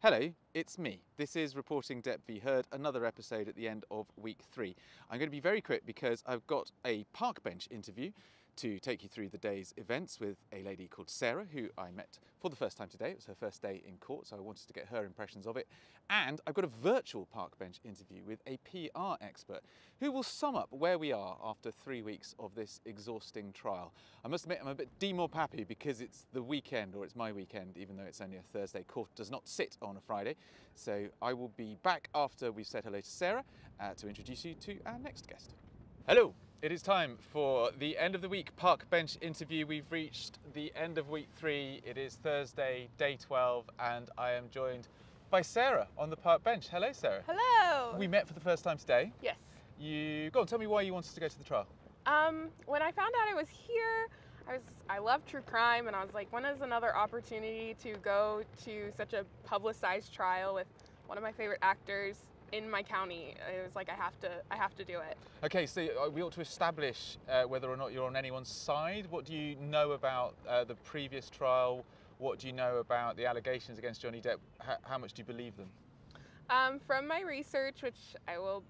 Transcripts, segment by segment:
Hello, it's me. This is Reporting Depp v. Heard, another episode at the end of week 3. I'm going to be very quick because I've got a park bench interview to take you through the day's events with a lady called Sarah, who I met for the first time today. It was her first day in court, so I wanted to get her impressions of it. And I've got a virtual park bench interview with a PR expert who will sum up where we are after 3 weeks of this exhausting trial. I must admit I'm a bit demorpappy because it's the weekend, or it's my weekend, even though it's only a Thursday. Court does not sit on a Friday. So I will be back after we've said hello to Sarah to introduce you to our next guest. Hello. It is time for the end of the week park bench interview. We've reached the end of week 3. It is Thursday, day 12, and I am joined by Sarah on the park bench. Hello, Sarah. Hello. We met for the first time today. Yes. Go on, tell me why you wanted to go to the trial. When I found out I was here, I love true crime, and I was like, when is another opportunity to go to such a publicized trial with one of my favorite actors in my county? It was like, I have to do it. Okay, so we ought to establish whether or not you're on anyone's side. What do you know about the previous trial? What do you know about the allegations against Johnny Depp? How much do you believe them? From my research, which I will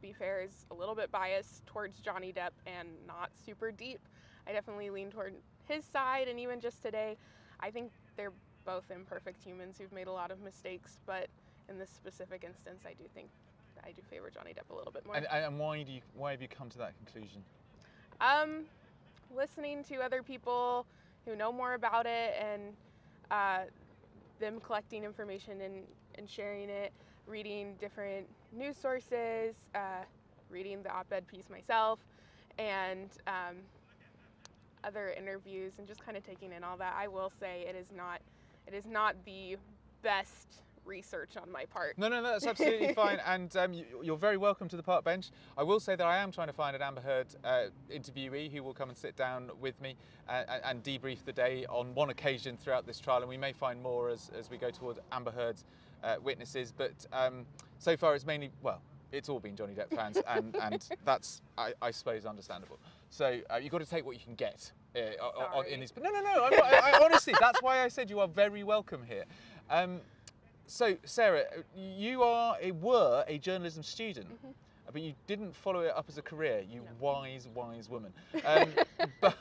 be fair is a little bit biased towards Johnny Depp and not super deep, I definitely lean toward his side. And even just today, I think they're both imperfect humans who've made a lot of mistakes, but in this specific instance, I do think I do favor Johnny Depp a little bit more. And why have you come to that conclusion? Listening to other people who know more about it, and them collecting information and sharing it, reading different news sources, reading the op-ed piece myself, and other interviews, and just kind of taking in all that. I will say it is not the best research on my part. No, that's absolutely fine, and you're very welcome to the park bench. I will say that I am trying to find an Amber Heard interviewee who will come and sit down with me and debrief the day on one occasion throughout this trial, and we may find more as we go towards Amber Heard's witnesses, but so far it's mainly, well, it's all been Johnny Depp fans, and that's, I suppose, understandable. So you've got to take what you can get in this. But no, I honestly, that's why I said you are very welcome here. So, Sarah, you were a journalism student, but you didn't follow it up as a career, you wise woman. But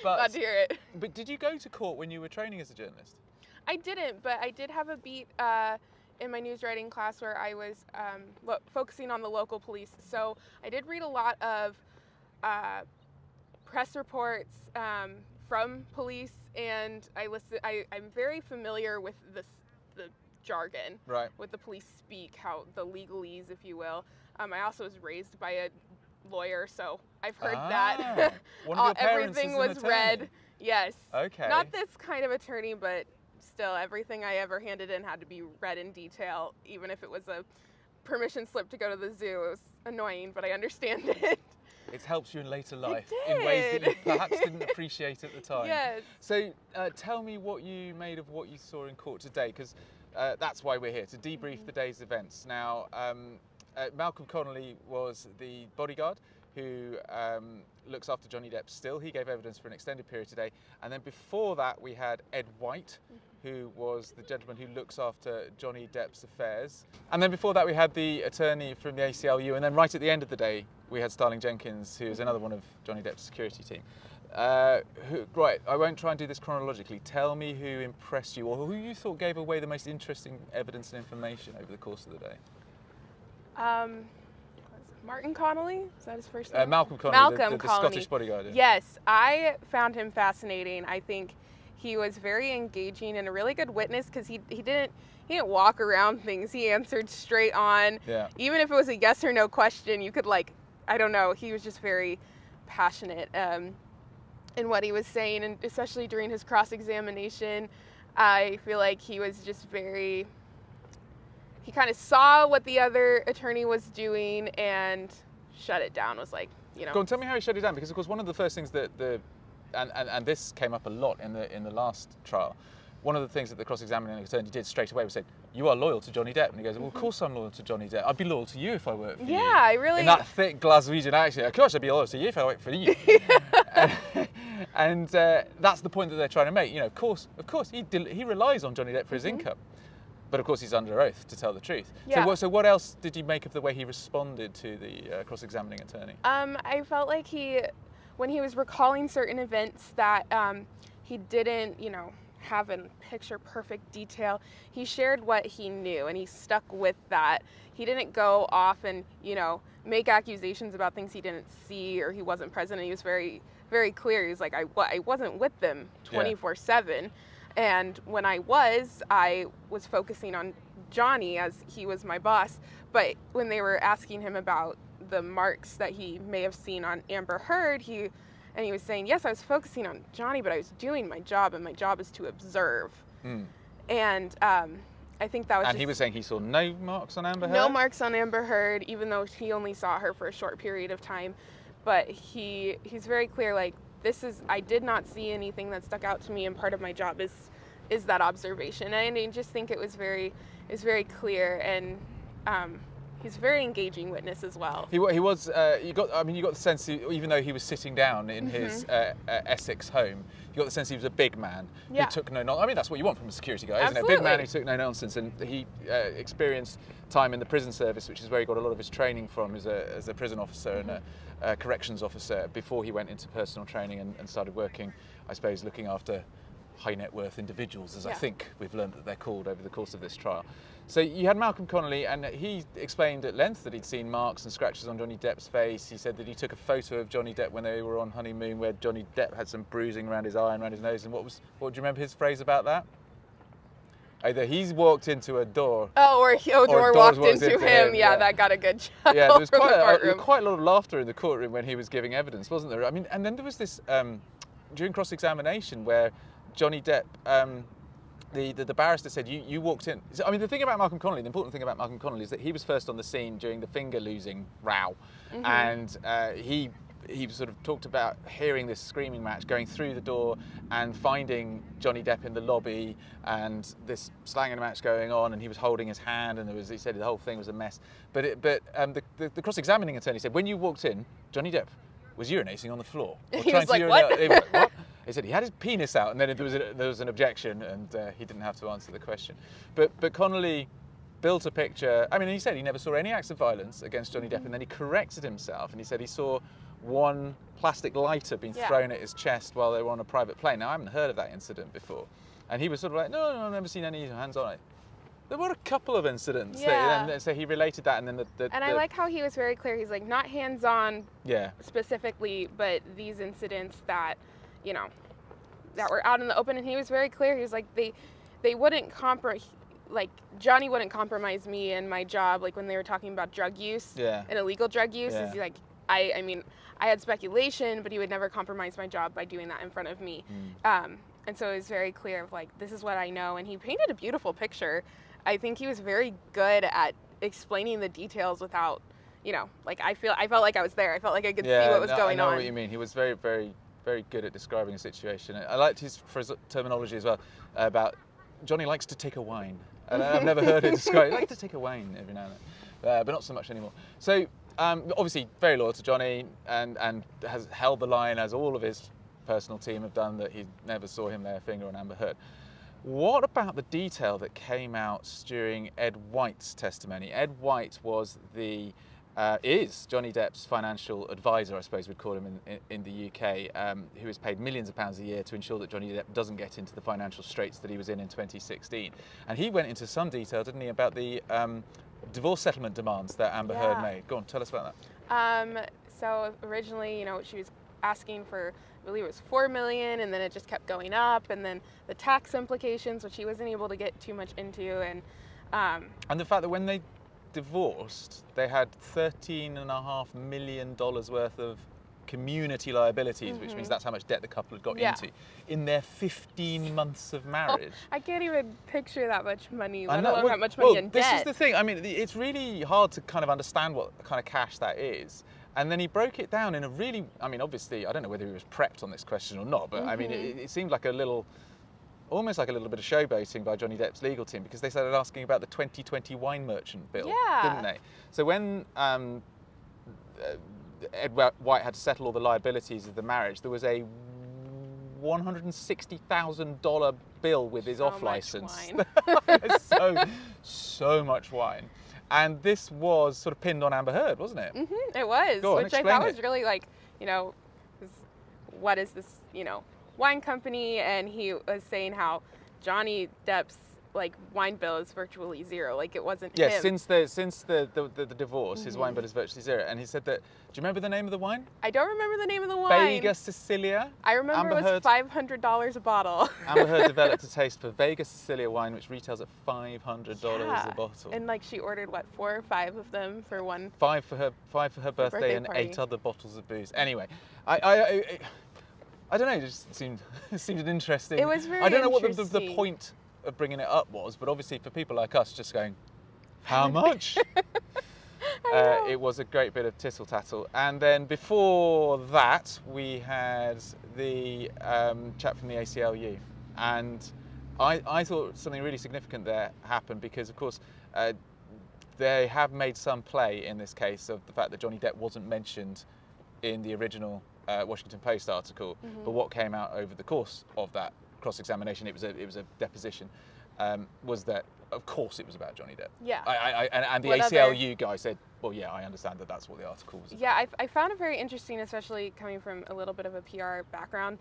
glad to hear it. But did you go to court when you were training as a journalist? I didn't, but I did have a beat in my news writing class where I was focusing on the local police. So I did read a lot of press reports from police, and I'm very familiar with the jargon, right, with the police speak, how the legalese, if you will. I also was raised by a lawyer, so I've heard that. One of your parents everything is an was attorney. read. Yes. Okay. Not this kind of attorney, but still, everything I ever handed in had to be read in detail, even if it was a permission slip to go to the zoo. It was annoying, but I understand it. It's helped you in later life in ways that you perhaps didn't appreciate at the time. Yes. So tell me what you made of what you saw in court today, because that's why we're here, to debrief the day's events. Now, Malcolm Connolly was the bodyguard who looks after Johnny Depp still. He gave evidence for an extended period today. And then before that, we had Ed White, who was the gentleman who looks after Johnny Depp's affairs. And then before that, we had the attorney from the ACLU. And then right at the end of the day, we had Starling Jenkins, who is another one of Johnny Depp's security team. Right, I won't try and do this chronologically. Tell me who impressed you, or who you thought gave away the most interesting evidence and information over the course of the day. Martin Connolly? Is that his first name? Malcolm Connolly, the Connolly. Scottish bodyguard. Yeah. Yes, I found him fascinating. I think he was very engaging and a really good witness, because he didn't walk around things. He answered straight on. Yeah. Even if it was a yes or no question, you could, like, I don't know, he was just very passionate in what he was saying, and especially during his cross-examination, I feel like he was just very, he kind of saw what the other attorney was doing and shut it down, was like, you know. Go on, tell me how he shut it down, because of course one of the first things that and this came up a lot in the last trial, one of the things that the cross-examining attorney did straight away was say, you are loyal to Johnny Depp. And he goes, well, of course I'm loyal to Johnny Depp. I'd be loyal to you if I worked for you. Yeah, I really... In that thick Glaswegian accent, of course I'd be loyal to you if I worked for you. And that's the point that they're trying to make. You know, of course, he relies on Johnny Depp for his income. But of course, he's under oath to tell the truth. Yeah. So what else did you make of the way he responded to the cross-examining attorney? I felt like when he was recalling certain events that he didn't, have in picture perfect detail. He shared what he knew and he stuck with that. He didn't go off and, make accusations about things he didn't see or he wasn't present. And he was very, very clear. He was like, I wasn't with them 24/7. And when I was focusing on Johnny as he was my boss. But when they were asking him about the marks that he may have seen on Amber Heard, he was saying, yes, I was focusing on Johnny, but I was doing my job, and my job is to observe. And I think that was. And he was saying he saw no marks on Amber Heard? No marks on Amber Heard, even though he only saw her for a short period of time. But he's very clear, like, I did not see anything that stuck out to me, and part of my job is that observation. And I just think it was very clear, and he's a very engaging witness as well. He was. You got the sense, even though he was sitting down in his Essex home, you got the sense he was a big man who took no nonsense. I mean, that's what you want from a security guy, isn't it? A big man who took no nonsense, and he experienced time in the prison service, which is where he got a lot of his training from as a prison officer and a corrections officer before he went into personal training and started working, I suppose, looking after high net worth individuals, as I think we've learned that they're called over the course of this trial. So you had Malcolm Connolly, and he explained at length that he'd seen marks and scratches on Johnny Depp's face. He said that he took a photo of Johnny Depp when they were on honeymoon, where Johnny Depp had some bruising around his eye and around his nose. And what do you remember his phrase about that? Either he's walked into a door, or door walked into him. Yeah, that got a good chuckle. Yeah, there was quite a lot of laughter in the courtroom when he was giving evidence, wasn't there? I mean, and then there was this during cross-examination where Johnny Depp, the barrister said, you walked in. I mean, the thing about Malcolm Connolly, the important thing about Malcolm Connolly is that he was first on the scene during the finger-losing row. And he sort of talked about hearing this screaming match, going through the door and finding Johnny Depp in the lobby and this slanging match going on, and he was holding his hand, and he said the whole thing was a mess. But the cross-examining attorney said, when you walked in, Johnny Depp was urinating on the floor. He was like, what? He was like, what? He said he had his penis out, and then there was an objection, and he didn't have to answer the question. But Connolly built a picture. I mean, he said he never saw any acts of violence against Johnny Depp, and then he corrected himself, and he said he saw one plastic lighter being thrown at his chest while they were on a private plane. Now, I haven't heard of that incident before. And he was sort of like, no, I've never seen any hands on it. There were a couple of incidents. So he related that, and then I like how he was very clear. He's like, not hands-on specifically, but these incidents that, that were out in the open. And he was very clear. He was like, they wouldn't compromise, like, Johnny wouldn't compromise me and my job, like when they were talking about drug use and illegal drug use. He's like, I mean, I had speculation, but he would never compromise my job by doing that in front of me. And so it was very clear of like, this is what I know. And he painted a beautiful picture. I think he was very good at explaining the details without, like I felt like I was there. I felt like I could see what was going on. I know what you mean. He was very, very, very good at describing a situation. I liked his terminology as well about Johnny likes to take a wine. And I've never heard it described. He likes to take a wine every now and then, but not so much anymore. So obviously very loyal to Johnny and has held the line, as all of his personal team have done, that he never saw him lay a finger on Amber Heard. What about the detail that came out during Ed White's testimony? Ed White was is Johnny Depp's financial advisor, I suppose we'd call him in the UK, who is paid millions of pounds a year to ensure that Johnny Depp doesn't get into the financial straits that he was in 2016. And he went into some detail, didn't he, about the divorce settlement demands that Amber Heard made. Go on, tell us about that. So originally, she was asking for, I believe it was $4 million, and then it just kept going up, and then the tax implications, which he wasn't able to get too much into, and the fact that when they divorced, they had $13.5 million worth of community liabilities, which means that's how much debt the couple had got into in their 15 months of marriage. I can't even picture that much money, let alone that much money in debt. This is the thing. I mean, it's really hard to kind of understand what kind of cash that is. And then he broke it down in a really, I mean, obviously, I don't know whether he was prepped on this question or not, but I mean, it seemed like almost like a little bit of showboating by Johnny Depp's legal team, because they started asking about the 2020 wine merchant bill, didn't they? So when Ed White had to settle all the liabilities of the marriage, there was a $160,000 bill with his off license. So much wine. And this was sort of pinned on Amber Heard, wasn't it? Mm-hmm, it was, which I thought was really like, you know, what is this, you know, wine company? And he was saying how Johnny Depp's like wine bill is virtually zero, like it wasn't him. Since the divorce, his wine bill is virtually zero. And he said that, do you remember the name of the wine? I don't remember the name of the wine. Vega Sicilia. I remember it was $500 a bottle. Amber Heard developed a taste for Vega Sicilia wine, which retails at $500 a bottle. And like she ordered what, 4 or 5 of them for one. Five for her birthday and party. 8 other bottles of booze. Anyway, I don't know. It just seemed an interesting. It was very I don't know interesting. what the point of bringing it up was, but obviously for people like us, just going, how much? It was a great bit of tittle tattle. And then before that, we had the chap from the ACLU, and I thought something really significant there happened because, of course, they have made some play in this case of the fact that Johnny Depp wasn't mentioned in the original Washington Post article, but what came out over the course of that cross-examination, it was a deposition, was that of course it was about Johnny Depp. Yeah. And the ACLU guy said, well, yeah, I understand that that's what the article was about. Yeah, I found it very interesting, especially coming from a little bit of a PR background,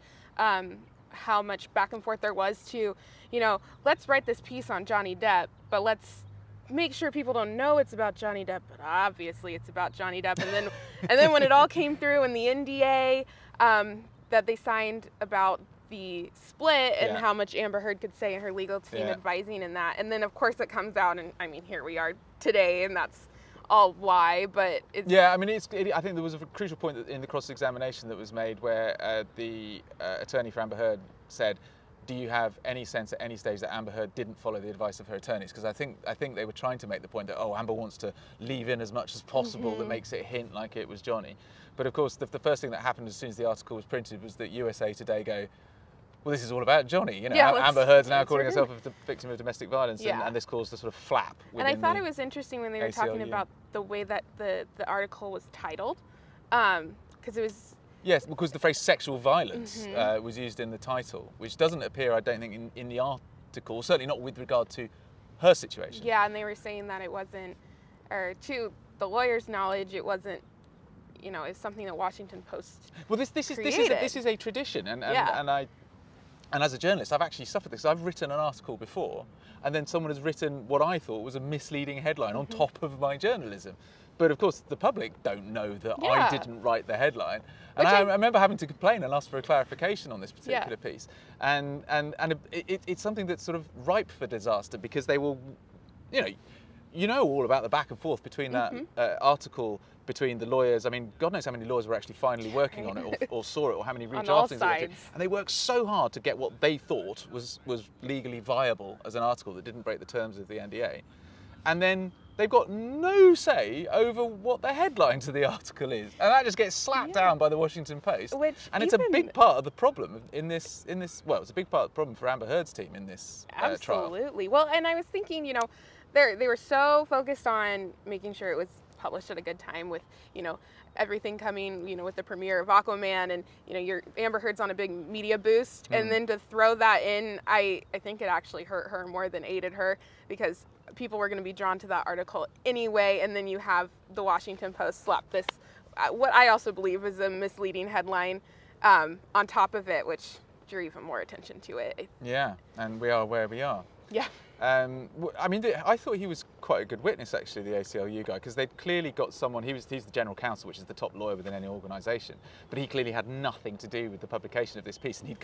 how much back and forth there was to, you know, let's write this piece on Johnny Depp, but let's make sure people don't know it's about Johnny Depp, but obviously it's about Johnny Depp. And then when it all came through in the NDA that they signed about the split and how much Amber Heard could say and her legal team advising in that, and then of course it comes out, and I mean here we are today, and that's all lie. But it's I mean I think there was a crucial point in the cross-examination that was made where the attorney for Amber Heard said, do you have any sense at any stage that Amber Heard didn't follow the advice of her attorneys? Because I think they were trying to make the point that, oh, Amber wants to leave in as much as possible that makes it hint like it was Johnny. But of course, the first thing that happened as soon as the article was printed was that USA Today go, well, this is all about Johnny. You know, Amber Heard's now calling herself a victim of domestic violence, and this caused a sort of flap. And I thought it was interesting when they were talking about the way that the article was titled, because it was. Yes, because the phrase sexual violence was used in the title, which doesn't appear, I don't think, in the article, certainly not with regard to her situation. Yeah, and they were saying that it wasn't, or to the lawyer's knowledge, it wasn't, you know, it's something that Washington Post this is a tradition, and as a journalist, I've actually suffered this. I've written an article before, and then someone has written what I thought was a misleading headline on top of my journalism. But of course, the public don't know that I didn't write the headline. And I remember having to complain and ask for a clarification on this particular piece. And it's something that's sort of ripe for disaster, because they will, you know all about the back and forth between that article, between the lawyers. I mean, God knows how many lawyers were actually finally working on it or saw it, or how many redraftings they did. And they worked so hard to get what they thought was legally viable as an article that didn't break the terms of the NDA. And then they've got no say over what the headline to the article is, and that just gets slapped down by the Washington Post. And it's a big part of the problem in this. Well, it's a big part of the problem for Amber Heard's team in this trial. Absolutely. Well, and I was thinking, they were so focused on making sure it was published at a good time, with everything coming, with the premiere of Aquaman, and your Amber Heard's on a big media boost, and then to throw that in, I think it actually hurt her more than aided her, because people were going to be drawn to that article anyway, and then you have the Washington Post slap this, what I also believe is a misleading headline on top of it, which drew even more attention to it. Yeah, and we are where we are. Yeah. I mean, I thought he was quite a good witness, actually, the ACLU guy, because they'd clearly got someone. He's the general counsel, which is the top lawyer within any organisation, but he clearly had nothing to do with the publication of this piece, and he'd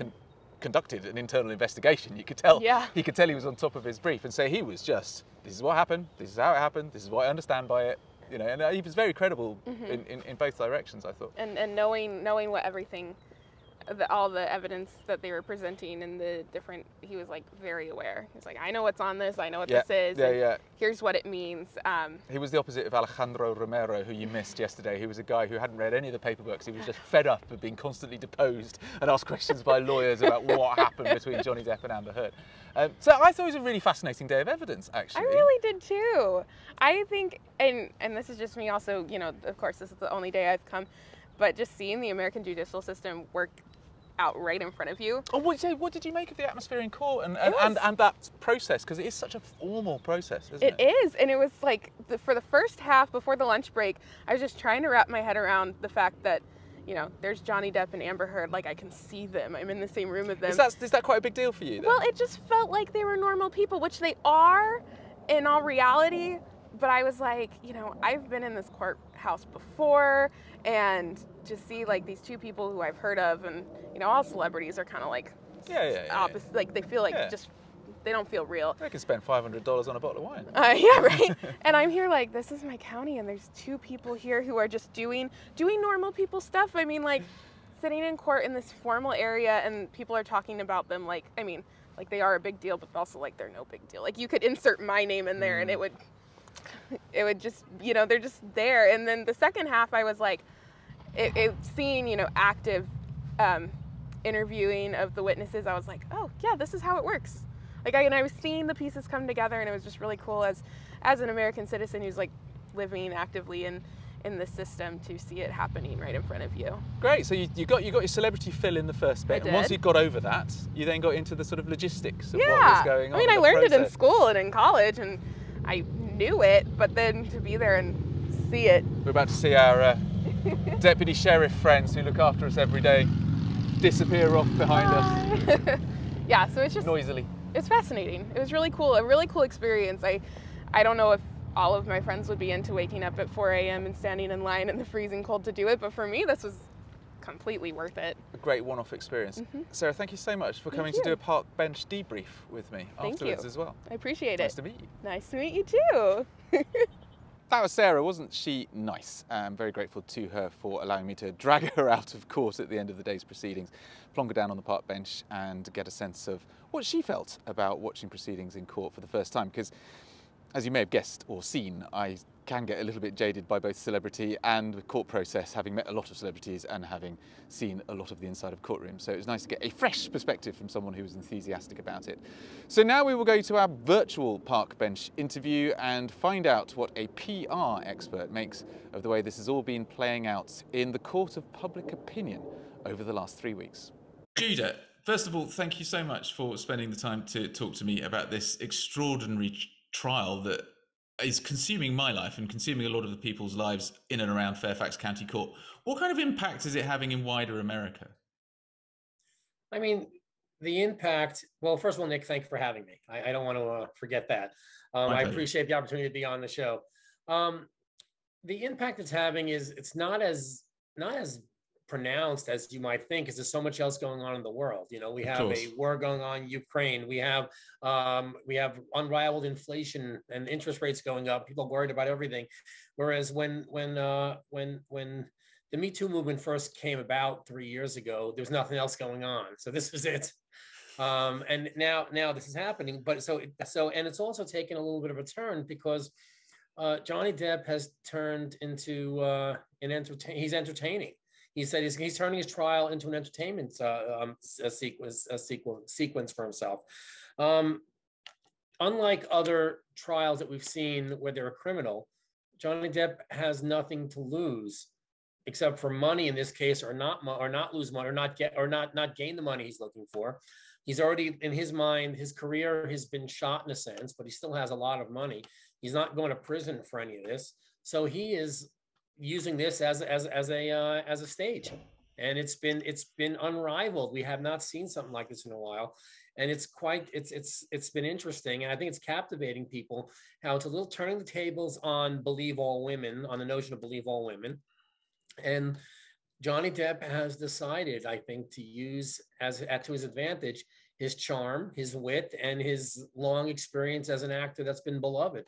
conducted an internal investigation. You could tell. Yeah. He could tell he was on top of his brief, and so he was just, this is what happened, this is how it happened, this is what I understand by it, and he was very credible in both directions, I thought. And knowing what everything, all the evidence that they were presenting, and the different, he was like very aware. He's like, I know what's on this, I know what this is, here's what it means. He was the opposite of Alejandro Romero, who you missed yesterday, who was a guy who hadn't read any of the paperbooks. He was just fed up of being constantly deposed and asked questions by lawyers about what happened between Johnny Depp and Amber Heard. So I thought it was a really fascinating day of evidence, actually. I really did too. I think, and this is just me also, of course this is the only day I've come, but just seeing the American judicial system work out right in front of you. Oh, what did you make of the atmosphere in court and that process? Because it is such a formal process, isn't it? It is, and it was like for the first half before the lunch break, I was just trying to wrap my head around the fact that, you know, there's Johnny Depp and Amber Heard, like I can see them. I'm in the same room with them. Is that quite a big deal for you then? Well, it just felt like they were normal people, which they are in all reality. But I was like, you know, I've been in this courthouse before, and to see like these two people who I've heard of, and you know, all celebrities are kind of like opposite. Like they feel like just they don't feel real. They can spend $500 on a bottle of wine. Yeah, right. And I'm here like, this is my county, and there's two people here who are just doing normal people stuff. I mean, like sitting in court in this formal area, and people are talking about them like, I mean, like they are a big deal, but also like they're no big deal. Like you could insert my name in there, and it would just, you know, they're just there. And then the second half, I was like, seeing, you know, active interviewing of the witnesses, I was like, oh yeah, this is how it works. Like I was seeing the pieces come together, and it was just really cool as an American citizen who's like living actively in the system to see it happening right in front of you. Great. So you got your celebrity fill in the first bit, and once you got over that, you then got into the sort of logistics of what was going on. I mean, I learned it in school and in college, and I knew it, but then to be there and see it. We're about to see our deputy sheriff friends who look after us every day disappear off behind us. Yeah, so it's just noisily. It's fascinating. It was really cool, a really cool experience. I don't know if all of my friends would be into waking up at 4 a.m. and standing in line in the freezing cold to do it, but for me, this was completely worth it. A great one-off experience. Sarah, thank you so much for coming to do a park bench debrief with me afterwards as well. I appreciate it. Nice to meet you. Nice to meet you too. That was Sarah, wasn't she nice? I'm very grateful to her for allowing me to drag her out of court at the end of the day's proceedings, plonk her down on the park bench and get a sense of what she felt about watching proceedings in court for the first time. Because, as you may have guessed or seen, I can get a little bit jaded by both celebrity and the court process, having met a lot of celebrities and having seen a lot of the inside of courtrooms. So it was nice to get a fresh perspective from someone who was enthusiastic about it. So now we will go to our virtual park bench interview and find out what a PR expert makes of the way this has all been playing out in the court of public opinion over the last 3 weeks. Judah, first of all, thank you so much for spending the time to talk to me about this extraordinary trial that is consuming my life and consuming a lot of the people's lives in and around Fairfax County Court. What kind of impact is it having in wider America? I mean, the impact, well, first of all, Nick, thank you for having me. I don't want to forget that. I appreciate the opportunity to be on the show. The impact it's having is it's not as pronounced as you might think, because there's so much else going on in the world. You know, we have a war going on in Ukraine. We have unrivaled inflation and interest rates going up. People are worried about everything. Whereas when the Me Too movement first came about 3 years ago, there was nothing else going on. So this was it. And now this is happening. But and it's also taken a little bit of a turn because Johnny Depp has turned into he's entertaining. He said he's turning his trial into an entertainment sequence for himself. Unlike other trials that we've seen where they're a criminal, Johnny Depp has nothing to lose except for money in this case, or not lose money, or not gain the money he's looking for. He's already, in his mind, his career has been shot in a sense, but he still has a lot of money. He's not going to prison for any of this, so he is using this as a stage, and it's been unrivaled. We have not seen something like this in a while, and it's been interesting, and I think it's captivating people how it's a little turning the tables on believe all women, on the notion of believe all women, and Johnny Depp has decided, I think, to use to his advantage his charm, his wit, and his long experience as an actor that's been beloved,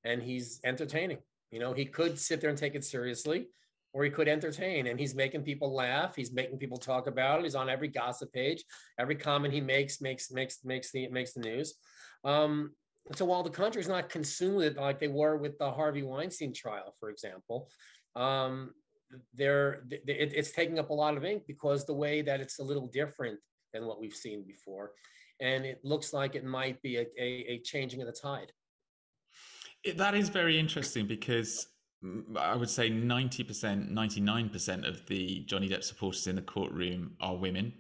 and he's entertaining. You know, he could sit there and take it seriously, or he could entertain, and he's making people laugh. He's making people talk about it. He's on every gossip page. Every comment he makes the news. So while the country's not consumed with it like they were with the Harvey Weinstein trial, for example, it's taking up a lot of ink because the way that it's a little different than what we've seen before, and it looks like it might be a changing of the tide. That is very interesting because I would say 90%, 99% of the Johnny Depp supporters in the courtroom are women.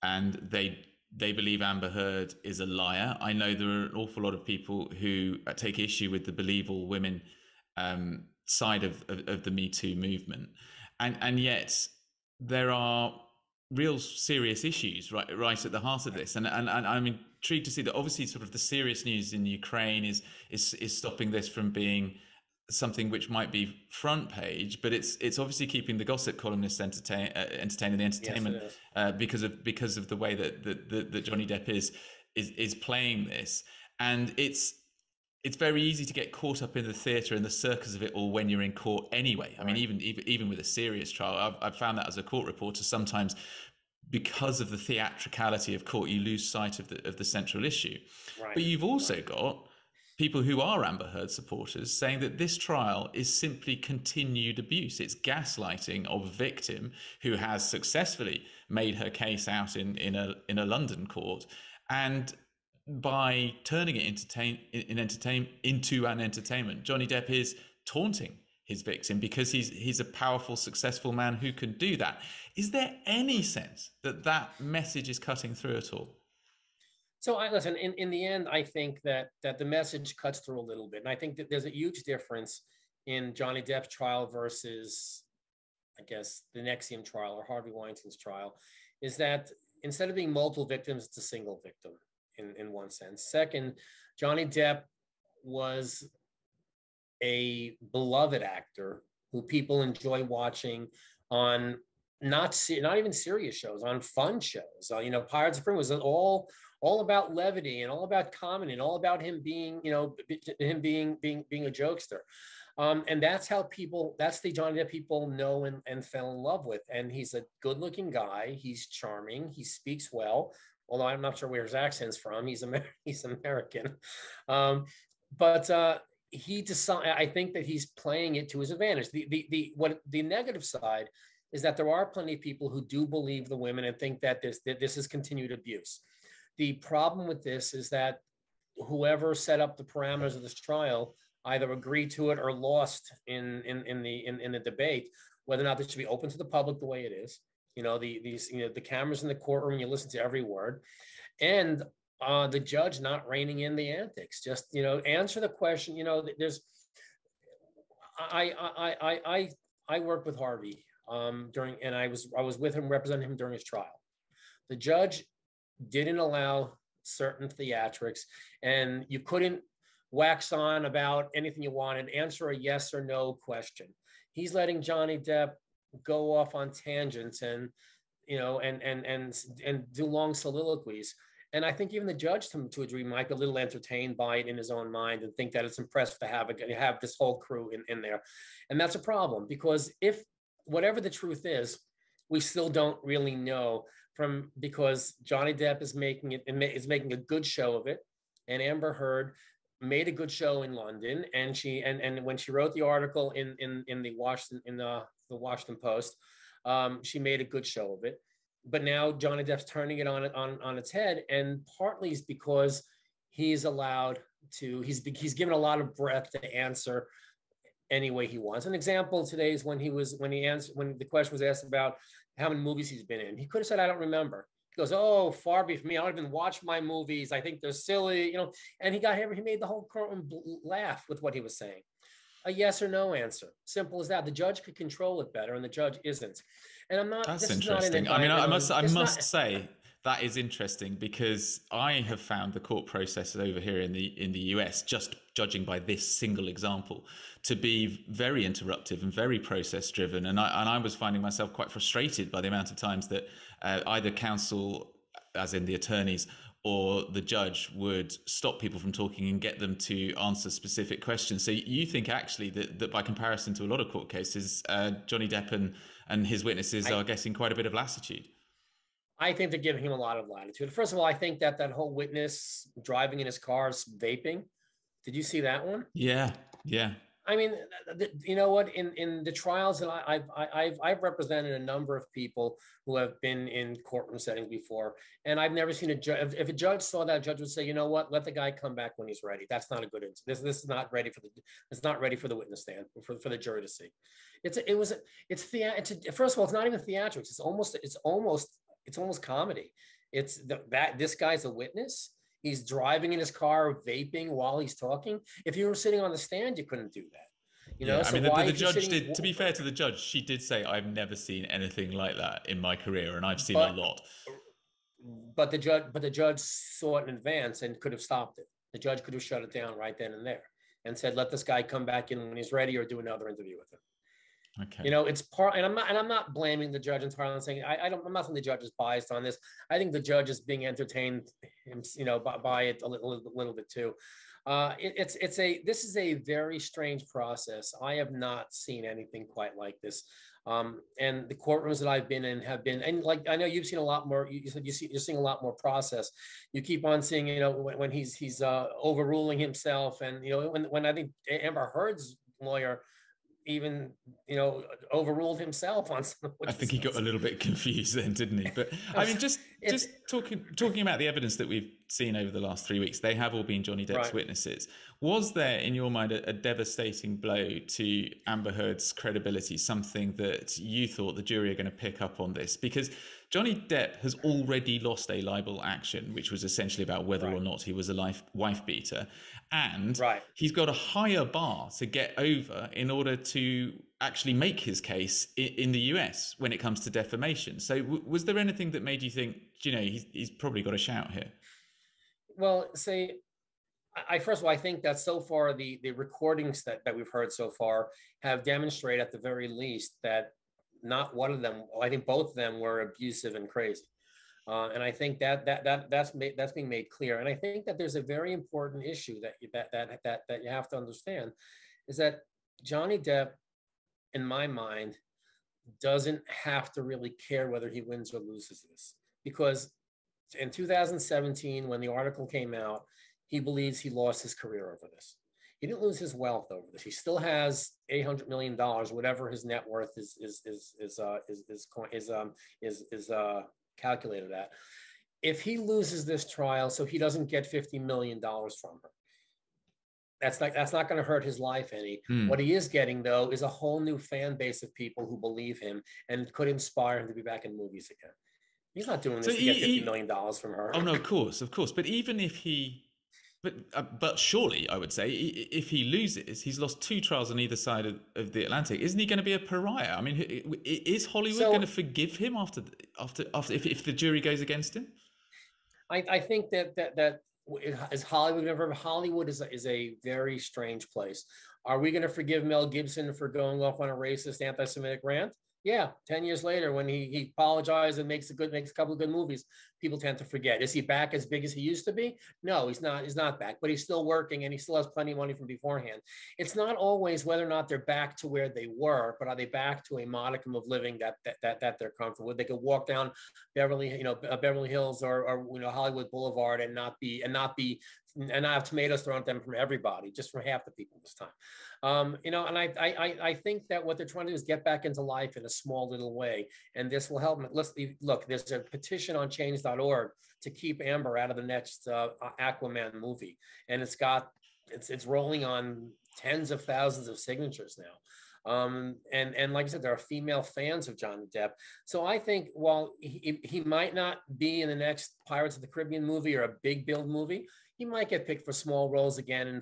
and they believe Amber Heard is a liar. I know there are an awful lot of people who take issue with the Believe All Women side of the Me Too movement, and yet there are real serious issues right at the heart of this, and I'm intrigued to see that obviously sort of the serious news in Ukraine is stopping this from being something which might be front page, but it's obviously keeping the gossip columnists entertaining the entertainment. Yes, because of the way that Johnny Depp is playing this, and it's very easy to get caught up in the theatre and the circus of it all when you're in court anyway. I mean, even with a serious trial, I've found that as a court reporter, sometimes because of the theatricality of court, you lose sight of the central issue. Right. But you've also got people who are Amber Heard supporters saying that this trial is simply continued abuse. It's gaslighting of a victim who has successfully made her case out in a London court, and by turning it into an entertainment, Johnny Depp is taunting his victim because he's a powerful, successful man who can do that. Is there any sense that message is cutting through at all? So listen, in the end, I think that the message cuts through a little bit. And I think that there's a huge difference in Johnny Depp's trial versus, I guess, the NXIVM trial or Harvey Weinstein's trial, is that instead of being multiple victims, it's a single victim in one sense. Second, Johnny Depp was a beloved actor who people enjoy watching on not even serious shows, on fun shows. Pirates of the Caribbean was all about levity and all about comedy and all about him being, being a jokester. And that's the Johnny Depp people know and fell in love with. And he's a good-looking guy. He's charming. He speaks well, although I'm not sure where his accent's from. He's American. But he decided. I think that he's playing it to his advantage. The negative side is that there are plenty of people who do believe the women and think that this is continued abuse. The problem with this is that whoever set up the parameters of this trial either agreed to it or lost in the debate whether or not this should be open to the public the way it is. The cameras in the courtroom, you listen to every word, and the judge not reining in the antics. Just answer the question. I worked with Harvey and I was with him, representing him during his trial. The judge didn't allow certain theatrics, and you couldn't wax on about anything you wanted, answer a yes or no question. He's letting Johnny Depp go off on tangents and do long soliloquies. And I think even the judge, to a degree, might be a little entertained by it in his own mind and think that it's impressive to have this whole crew in there. And that's a problem, because if whatever the truth is, we still don't really know, because Johnny Depp is making a good show of it, and Amber Heard made a good show in London, and when she wrote the article in the Washington Post, she made a good show of it. But now Johnny Depp's turning it on its head, and partly is because he's given a lot of breath to answer any way he wants. An example today is when the question was asked about how many movies he's been in. He could have said, "I don't remember." He goes, "Oh, far be from me. I don't even watch my movies. I think they're silly," And he made the whole courtroom laugh with what he was saying. A yes or no answer, simple as that. The judge could control it better, and the judge isn't. And I'm not. That's interesting. I mean, I must say that is interesting, because I have found the court process over here in the US, just judging by this single example, to be very interruptive and very process driven. And I was finding myself quite frustrated by the amount of times that either counsel, as in the attorneys, or the judge would stop people from talking and get them to answer specific questions. So you think actually that by comparison to a lot of court cases, Johnny Depp and his witnesses are getting quite a bit of latitude? I think they're giving him a lot of latitude. First of all, I think that whole witness driving in his car vaping. Did you see that one? Yeah. I mean, you know what? In the trials that I've represented a number of people who have been in courtroom settings before, and I've never seen a judge. If a judge saw that, a judge would say, "You know what? Let the guy come back when he's ready. That's not a good answer. This is not ready for the witness stand for the jury to see." First of all, it's not even theatrics. It's almost it's almost comedy. It's that this guy's a witness. He's driving in his car, vaping while he's talking. If you were sitting on the stand, you couldn't do that. You know, Yeah, I so mean, why the if you're judge sitting, did, to be fair to the judge, she did say, I've never seen anything like that in my career, and I've seen a but lot. but the judge saw it in advance and could have stopped it. The judge could have shut it down right then and there and said, let this guy come back in when he's ready, or do another interview with him. Okay. You know, it's part, and I'm not blaming the judge entirely. I'm saying I'm not saying the judge is biased on this. I think the judge is being entertained, you know, by it a little bit too. This is a very strange process. I have not seen anything quite like this. And the courtrooms that I've been in have been, and like, I know you've seen a lot more. You said you're seeing a lot more process. You keep on seeing, you know, when he's overruling himself, and you know, when I think Amber Heard's lawyer even, you know, overruled himself on some. I think he got a little bit confused then, didn't he? But I mean, just talking about the evidence that we've seen over the last 3 weeks, they have all been Johnny Depp's witnesses. Was there, in your mind, a devastating blow to Amber Heard's credibility, something that you thought the jury are going to pick up on this? Because Johnny Depp has already lost a libel action, which was essentially about whether or not he was a wife beater. And he's got a higher bar to get over in order to actually make his case in the US when it comes to defamation. So was there anything that made you think, you know, he's probably got a shout here? Well, first of all, I think that so far the recordings that we've heard so far have demonstrated at the very least that not one of them, I think both of them were abusive and crazy. And I think that's being made clear. And I think that there's a very important issue that you have to understand, is that Johnny Depp, in my mind, doesn't have to really care whether he wins or loses this, because in 2017, when the article came out, he believes he lost his career over this. He didn't lose his wealth over this. He still has $800 million, whatever his net worth is calculated at. If he loses this trial, so he doesn't get $50 million from her, that's not going to hurt his life any. What he is getting, though, is a whole new fan base of people who believe him and could inspire him to be back in movies again. He's not doing this to get $50 million from her. Oh no, of course. But even if he, but surely I would say, if he loses, he's lost 2 trials on either side of the Atlantic. Isn't he going to be a pariah? I mean, is Hollywood going to forgive him after if the jury goes against him? I think that is Hollywood. Hollywood is a very strange place. Are we going to forgive Mel Gibson for going off on a racist, anti-Semitic rant? Yeah, 10 years later, when he apologized and makes a couple of good movies, people tend to forget. Is he back as big as he used to be? No, he's not. He's not back, but he's still working, and he still has plenty of money from beforehand. It's not always whether or not they're back to where they were, but are they back to a modicum of living that they're comfortable with? They could walk down Beverly Hills or Hollywood Boulevard and not have tomatoes thrown at them from everybody, just from half the people this time. And I think that what they're trying to do is get back into life in a small little way, and this will help. Look, there's a petition on change.org to keep Amber out of the next Aquaman movie, and it's rolling on tens of thousands of signatures now. And like I said, there are female fans of Johnny Depp. So I think while he might not be in the next Pirates of the Caribbean movie or a big build movie, he might get picked for small roles again in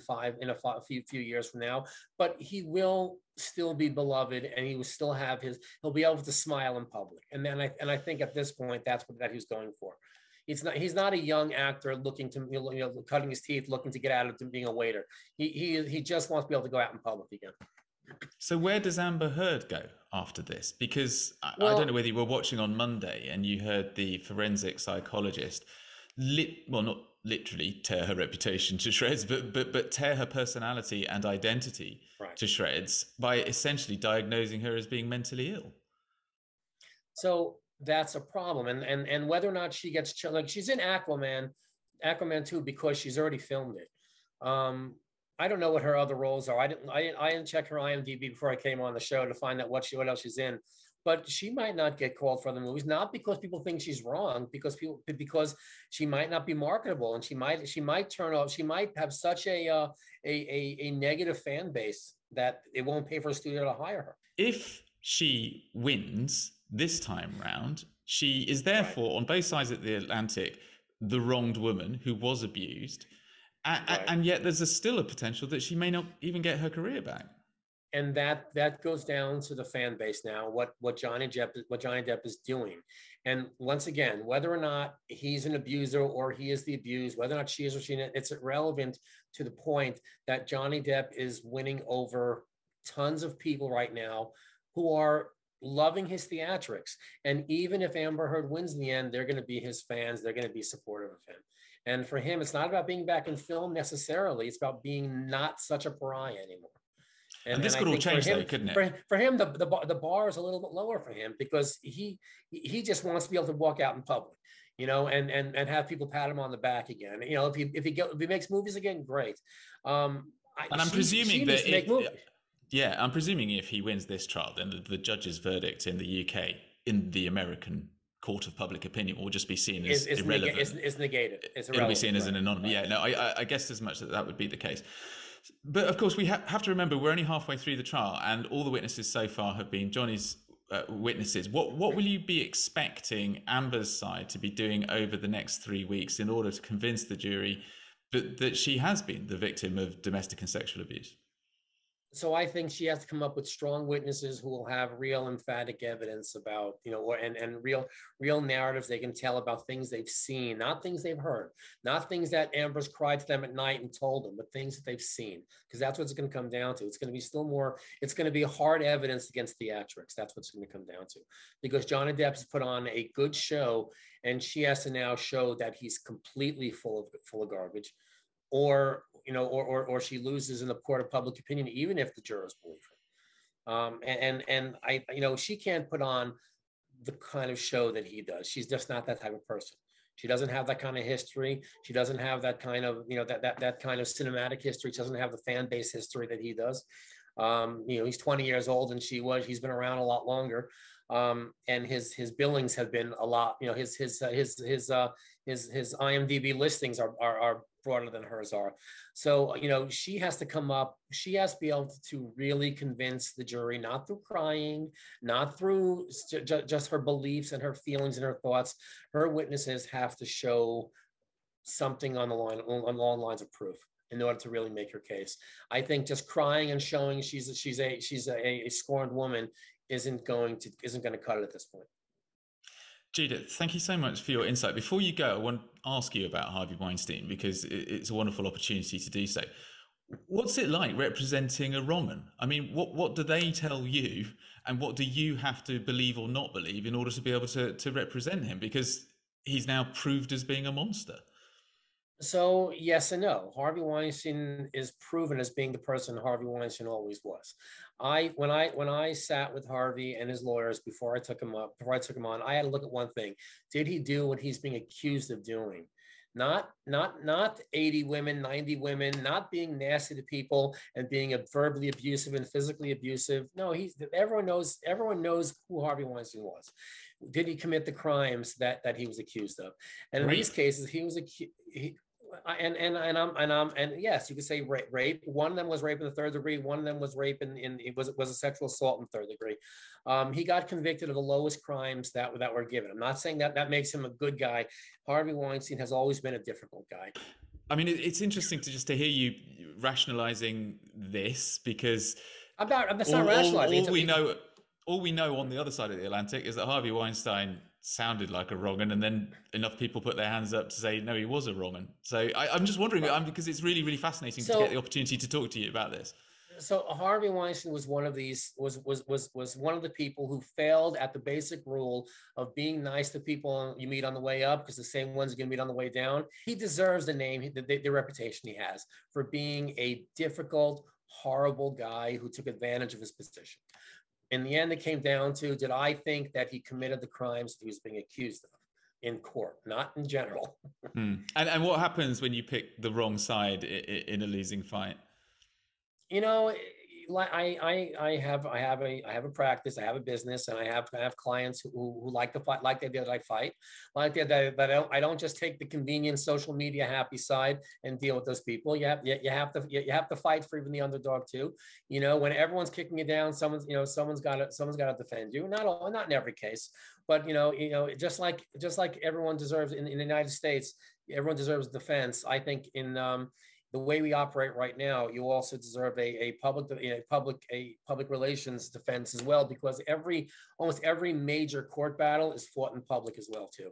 a few years from now, but he will still be beloved, and he will still have he'll be able to smile in public. And then I think at this point, that's what he's going for. He's not a young actor looking to, cutting his teeth, looking to get out of being a waiter. He just wants to be able to go out in public again. So where does Amber Heard go after this? Because I don't know whether you were watching on Monday and you heard the forensic psychologist, not literally tear her reputation to shreds, but tear her personality and identity to shreds by essentially diagnosing her as being mentally ill. So that's a problem, and whether or not she gets she's in Aquaman 2 because she's already filmed it. I don't know what her other roles are. I didn't check her IMDb before I came on the show to find out what else she's in. But she might not get called for other movies, not because people think she's wrong, because she might not be marketable, and she might turn off. She might have such a negative fan base that it won't pay for a studio to hire her. If she wins this time round, She is therefore, on both sides of the Atlantic, the wronged woman who was abused. And yet there's still a potential that she may not even get her career back. And that goes down to the fan base now, what Johnny Depp is doing. And once again, whether or not he's an abuser or he is the abused, whether or not she is or she isn't, it's irrelevant to the point that Johnny Depp is winning over tons of people right now who are loving his theatrics. And even if Amber Heard wins in the end, they're going to be his fans. They're going to be supportive of him. And for him, it's not about being back in film necessarily. It's about being not such a pariah anymore. And this could all change, though, couldn't it? For him, the bar is a little bit lower for him because he just wants to be able to walk out in public, you know, and have people pat him on the back again. You know, if he makes movies again, great. I'm presuming that I'm presuming if he wins this trial, then the judge's verdict in the UK, in the American court of public opinion, will just be seen as irrelevant. Is negated. It'll be seen as an anonymous. Yeah, no, I guess as much that would be the case. But of course, we have to remember we're only halfway through the trial, and all the witnesses so far have been Johnny's witnesses. What will you be expecting Amber's side to be doing over the next 3 weeks in order to convince the jury that she has been the victim of domestic and sexual abuse? So I think she has to come up with strong witnesses who will have real emphatic evidence about, you know, and real narratives they can tell about things they've seen, not things they've heard, not things that Amber's cried to them at night and told them, but things that they've seen, because that's what it's going to come down to. It's going to be it's going to be hard evidence against theatrics. That's what it's going to come down to, because Johnny Depp has put on a good show, and she has to now show that he's completely full of garbage, or she loses in the court of public opinion, even if the jurors believe her. She can't put on the kind of show that he does. She's just not that type of person. She doesn't have that kind of history. She doesn't have that kind of, that kind of cinematic history. She doesn't have the fan base history that he does. He's 20 years old, and he's been around a lot longer. And his billings have been a lot, his IMDb listings are broader than hers are. So, she has to be able to really convince the jury, not through crying, not through just her beliefs and her feelings and her thoughts. Her witnesses have to show something on the lines of proof in order to really make her case. I think just crying and showing she's a scorned woman isn't going to cut it at this point. Judith, thank you so much for your insight. Before you go, I want to ask you about Harvey Weinstein, because it's a wonderful opportunity to do so. What's it like representing a wrong'un? I mean, what do they tell you, and what do you have to believe or not believe in order to be able to represent him? Because he's now proved as being a monster. So yes and no. Harvey Weinstein is proven as being the person Harvey Weinstein always was. When I sat with Harvey and his lawyers before I took him on, I had to look at one thing. Did he do what he's being accused of doing? Not 80 women, 90 women, not being nasty to people and being verbally abusive and physically abusive. No, everyone knows who Harvey Weinstein was. Did he commit the crimes that he was accused of? And in these cases, he was accused. And yes, you could say rape. One of them was rape in the third degree. One of them was rape it was a sexual assault in third degree. He got convicted of the lowest crimes that were given. I'm not saying that makes him a good guy. Harvey Weinstein has always been a difficult guy. I mean, it's interesting to hear you rationalizing this, because I'm not rationalizing. All we know on the other side of the Atlantic is that Harvey Weinstein sounded like a wrong'un, and then enough people put their hands up to say, no, he was a wrong'un. So I'm just wondering, because it's really, really fascinating to get the opportunity to talk to you about this. So Harvey Weinstein was one of one of the people who failed at the basic rule of being nice to people you meet on the way up, because the same ones you're going to meet on the way down. He deserves the name, the reputation he has for being a difficult, horrible guy who took advantage of his position. In the end, it came down to, did I think that he committed the crimes he was being accused of in court, not in general. And what happens when you pick the wrong side in a losing fight? I have a practice, I have a business, and I have clients who like to fight, like the idea that I fight, like the idea that I don't just take the convenient social media happy side and deal with those people. You have to fight for even the underdog too. You know, when everyone's kicking you down, someone's got to defend you. Not in every case, but just like everyone deserves in the United States, everyone deserves defense. I think in the way we operate right now, you also deserve a public relations defense as well, because almost every major court battle is fought in public as well too.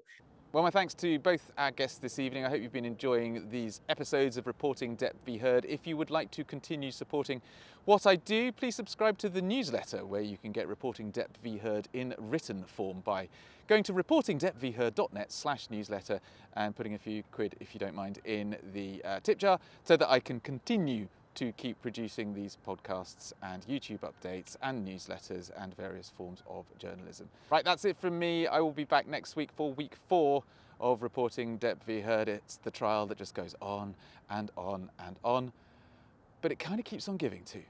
Well, my thanks to both our guests this evening. I hope you've been enjoying these episodes of Reporting Depp v. Heard. If you would like to continue supporting what I do, please subscribe to the newsletter, where you can get Reporting Depp v. Heard in written form by going to reportingdeppvheard.net/newsletter and putting a few quid, if you don't mind, in the tip jar, so that I can continue to keep producing these podcasts and YouTube updates and newsletters and various forms of journalism. Right, that's it from me. I will be back next week for week 4 of Reporting Depp v. Heard. It's the trial that just goes on and on and on, but it kind of keeps on giving too.